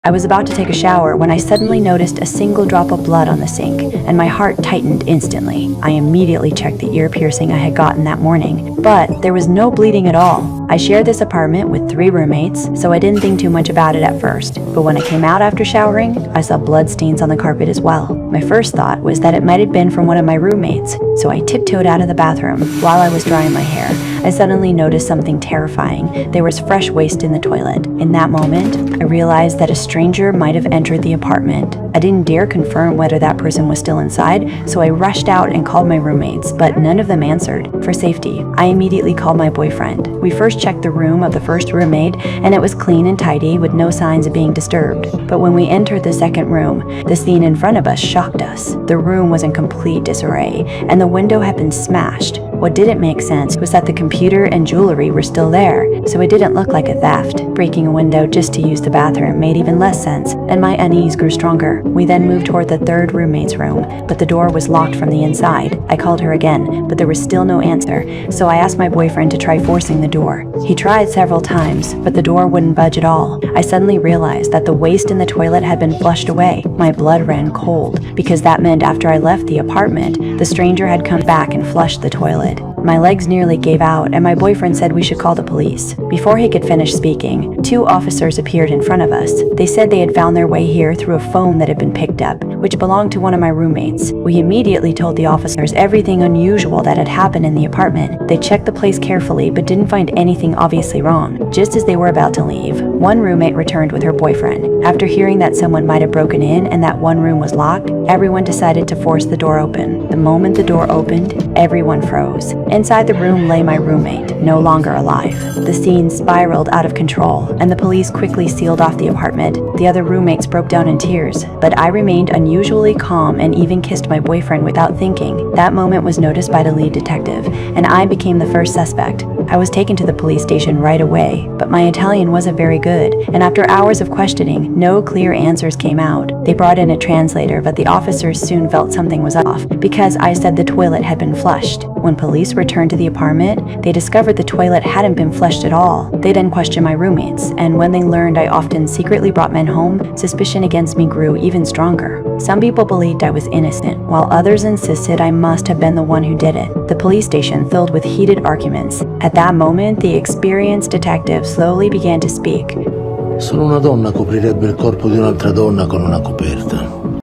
I was about to take a shower when I suddenly noticed a single drop of blood on the sink, and my heart tightened instantly. I immediately checked the ear piercing I had gotten that morning, but there was no bleeding at all. I shared this apartment with 3 roommates, so I didn't think too much about it at first. But when I came out after showering, I saw blood stains on the carpet as well. My first thought was that it might have been from one of my roommates, so I tiptoed out of the bathroom. While I was drying my hair, I suddenly noticed something terrifying. There was fresh waste in the toilet. In that moment, I realized that a stranger might have entered the apartment. I didn't dare confirm whether that person was still inside, so I rushed out and called my roommates, but none of them answered. For safety, I immediately called my boyfriend. We first checked the room of the first roommate, and it was clean and tidy with no signs of being disturbed. But when we entered the second room, the scene in front of us shocked us. The room was in complete disarray, and the window had been smashed. What didn't make sense was that the computer and jewelry were still there, so it didn't look like a theft. Breaking a window just to use the bathroom made even less sense, and my unease grew stronger. We then moved toward the third roommate's room, but the door was locked from the inside. I called her again, but there was still no answer, so I asked my boyfriend to try forcing the door. He tried several times, but the door wouldn't budge at all. I suddenly realized that the waste in the toilet had been flushed away. My blood ran cold, because that meant after I left the apartment, the stranger had come back and flushed the toilet. My legs nearly gave out, and my boyfriend said we should call the police. Before he could finish speaking, 2 officers appeared in front of us. They said they had found their way here through a phone that had been picked up, which belonged to one of my roommates. We immediately told the officers everything unusual that had happened in the apartment. They checked the place carefully, but didn't find anything obviously wrong. Just as they were about to leave, one roommate returned with her boyfriend. After hearing that someone might have broken in and that one room was locked, everyone decided to force the door open. The moment the door opened, everyone froze. Inside the room lay my roommate, no longer alive. The scene spiraled out of control, and the police quickly sealed off the apartment. The other roommates broke down in tears, but I remained unusually calm and even kissed my boyfriend without thinking. That moment was noticed by the lead detective, and I became the first suspect. I was taken to the police station right away, but my Italian wasn't very good, and after hours of questioning, no clear answers came out. They brought in a translator, but the officers soon felt something was off, because I said the toilet had been flushed. When police returned to the apartment, they discovered the toilet hadn't been flushed at all. They then questioned my roommates, and when they learned I often secretly brought men home, suspicion against me grew even stronger. Some people believed I was innocent, while others insisted I must have been the one who did it. The police station filled with heated arguments. At that moment, the experienced detective slowly began to speak. Solo una donna coprirebbe il corpo di un'altra donna con una coperta.